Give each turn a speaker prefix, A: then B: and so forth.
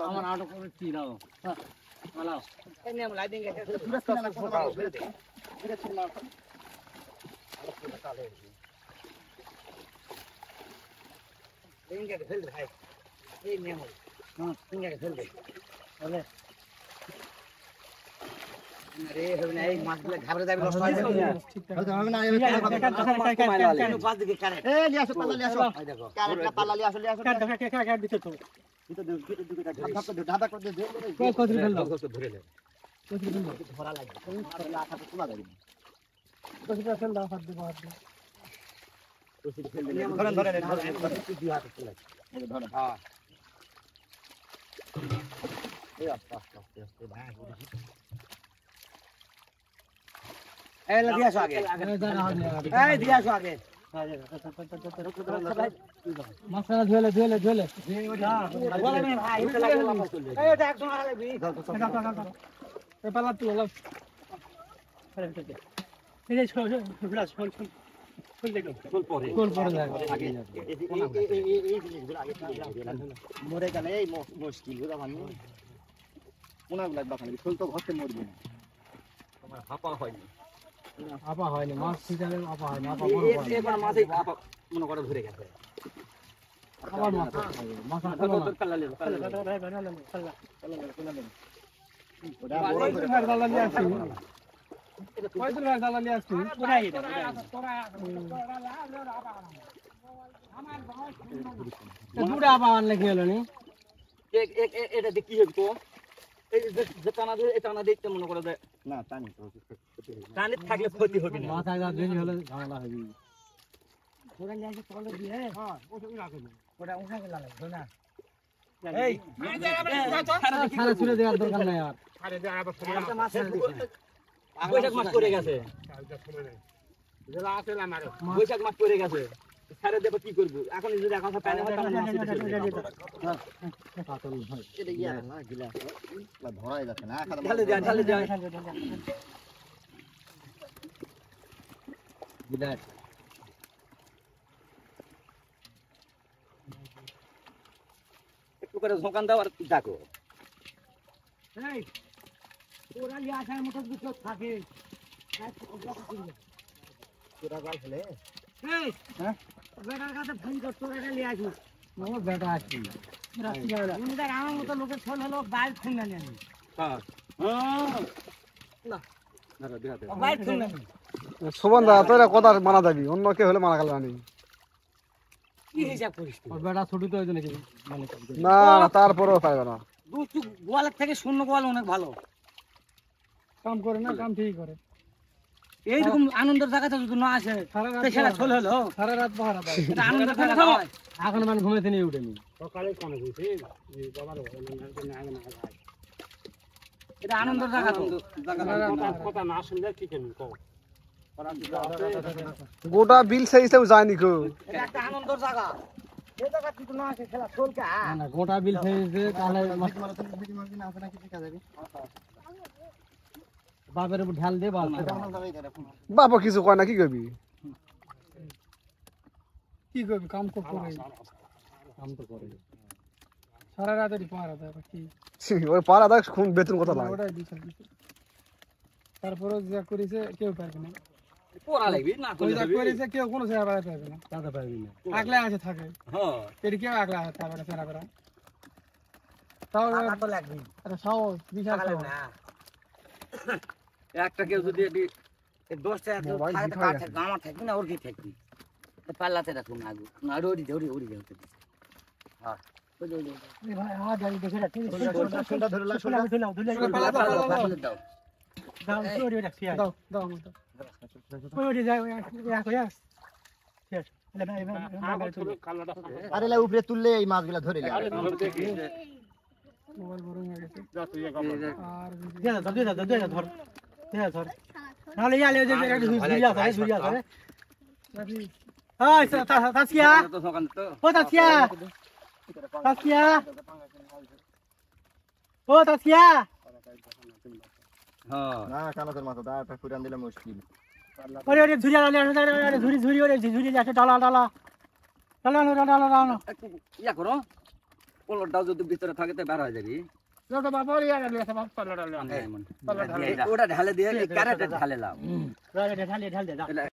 A: আমার আটো করে কি দাও মালাও এই নিয়ে লাই দেন গেছে देंगे खेल भाई ये नियम हां देंगे खेल दे बोले अरे होने आई मासले घाबरे जाबे लस्ट হয় ঠিক আছে হবে না এই পাঁচ দিকে কারে এ লিয়ে আসো পাল্লা লিয়ে আসো এই দেখো কারেটা পাল্লা লিয়ে আসো কাট দিতে তো এটা দুটো ঢাকা করে দে কত ফেল দাও ধরে লে কত ফেল দাও ধরা লাগবে তুমি আঠা তো তোলা যাবে কত ফেল দাও হাত দিয়ে হাত দিয়ে ধরেন দুই হাতে চলে এই ধরেন হ্যাঁ এই আস্তে আস্তে ভাই এই লাগিয়ে আসো আগে এই দিয়ে আসো আগে মশলা ধুলে বলে না ভাই এটা লাগে এই এটা একদম লাগবে এই পালা তুলো লাও আরে ঠিক আছে এই যে ছোট ছোট ফুল দেখো ফুল পরে যাবে আগে যাবে এই জিনিসগুলো আগে মরে গেলে এই মুশকিল বুঝা মানে কোনাগুলো বাখানে ফুল তো ঘরতে মরবে না তোমার হাপা হয়নি মাছ সিজালে হাপা হয়নি হাপা বড় বড় এবার মাছই হাপা মনে করে ধরে গেছে আবার মাছ তো কাল্লা লে কাল্লা ওটা বড় করে কাল্লা নিয়ে আসি কয়দিন আগে দালালি আসছি কোথায় এটা দুটা আবার নাকি হলো নি এক এটা কি হবে তো এই যে টানা দিয়ে টানা দিতে মনে করে দে না টানি তো টানি থাকলে ক্ষতি হবে না মাথা যা দেরি হলে ঝামেলা হবে ওরা নিয়ে এসে তলে দিয়ে হ্যাঁ ওটা রাখো ওটা ওখানে লাগবে না এই সারা ছুড়ে দেওয়ার দরকার নাই আর আরে দে আবার ছুড়ে মাছ বৈশাখ মাস পড়ে গেছে বৈশাখ মাস পড়ে গেছে সারে দেব কি করব এখন যদি এখন পানি হয় তাহলে মাছ এটা ইয়া না গিলাস ধরাই যাচ্ছে না ঢালে যায় গিলাস একটু করে ঝোকান দাও আর ডাকো এই ওরা লিয়ে আসার মতো কিছু থাকে তোরা গাল ফেলে এই হ্যাঁ বেটার কাছে ফোন কর তোরা এটা লিয়ে আসিস ও বেটা আসি রাস্তা আমার মতো লোকের ফোন হলো বাইক ফোন না নিয়ে হ্যাঁ না ধরো দিহাতে বাইক ফোন না সুবন দা তোরা কথা মানা যাবি অন্য কে হলে মানা গেল না কি হিসাব করিস তুই বেটা ছোট তো হইতো নাকি মানে না তারপরেও পারবে না দুটো গোয়ালের থেকে শূন্য গোয়াল অনেক ভালো কাম করে না কাম ঠিক করে এইরকম আনন্দের জায়গাতে যদি না আসে সেটা চলে হলো সারা রাত পাহারা দেয় এটা আনন্দের জায়গা হয় এখন মানে ঘুমাইতে নিয়ে উঠেনি সকালে কোন বুঝি এই বাবার এটা আনন্দের জায়গা তো কথা না শুনলে কি কেন কও গোটা বিল সাইজেও যায়নি কো এটা একটা আনন্দের জায়গা এই জায়গা যদি না আসে খেলা চলকা না গোটা বিল সাইজে তাহলে মাছ মারাতে ভিডিও মারবি না আপনা কি দেখা যাবে বাপের উপর ঢাল দে বাবা কিছু কয় না কি করবি কাম তো করে সারা রাতেরই পাহারা দেয় কি ওই পাহারা দেয় কোন বেতন কথা লাগে ওটাই দিছে তারপরে যা করেছে কেউ পারবে না পড়া লাগবে না কইলে করেছে কেউ কোনো সেরা পারবে না দাদা পারবে না আগলা আছে থাকে হ্যাঁ এর কেউ আগলা আছে তারপরে সেরা করা তাও তো লাগবে আরে সাও বিশাল না একটা কেউ যদি এটি 10 টাকা তো থাকে গামা থাকবি না ওর কি থাকবি পাল্লাতে রাখুন আগু না ওড়ি যাচ্ছে হ্যাঁ ওই ভাই হ্যাঁ গাড়ি দেখে রাখ সোনা ধরলা সোনা পাল্লা দাও দাও ওড়ি রাখছি দাও ওড়ি যাও এক হইয়াস ঠিক আরে লা উপরে তুললে এই মাছগুলা ধরে লাগে আরে দেখি মোবাইল বড় হয়ে গেছে যা তুই আর ধর ধর নালে ইয়ালে যে একটা ঝুরিয়া ধরে এই তাসকিয়া ও তাসকিয়া ও তাসকিয়া হ্যাঁ না কানাতের মাথা দাটা পুরান দিলে মুশকিল ওরে ঝুরিয়া ঝুরি আছে ডালা একটু ইয়া করো পলটটাও যদি ভিতরে থাকে তো বের হয়ে যাবি ওটা ঢালে দিয়ে ক্যারেটে ঢালে লাও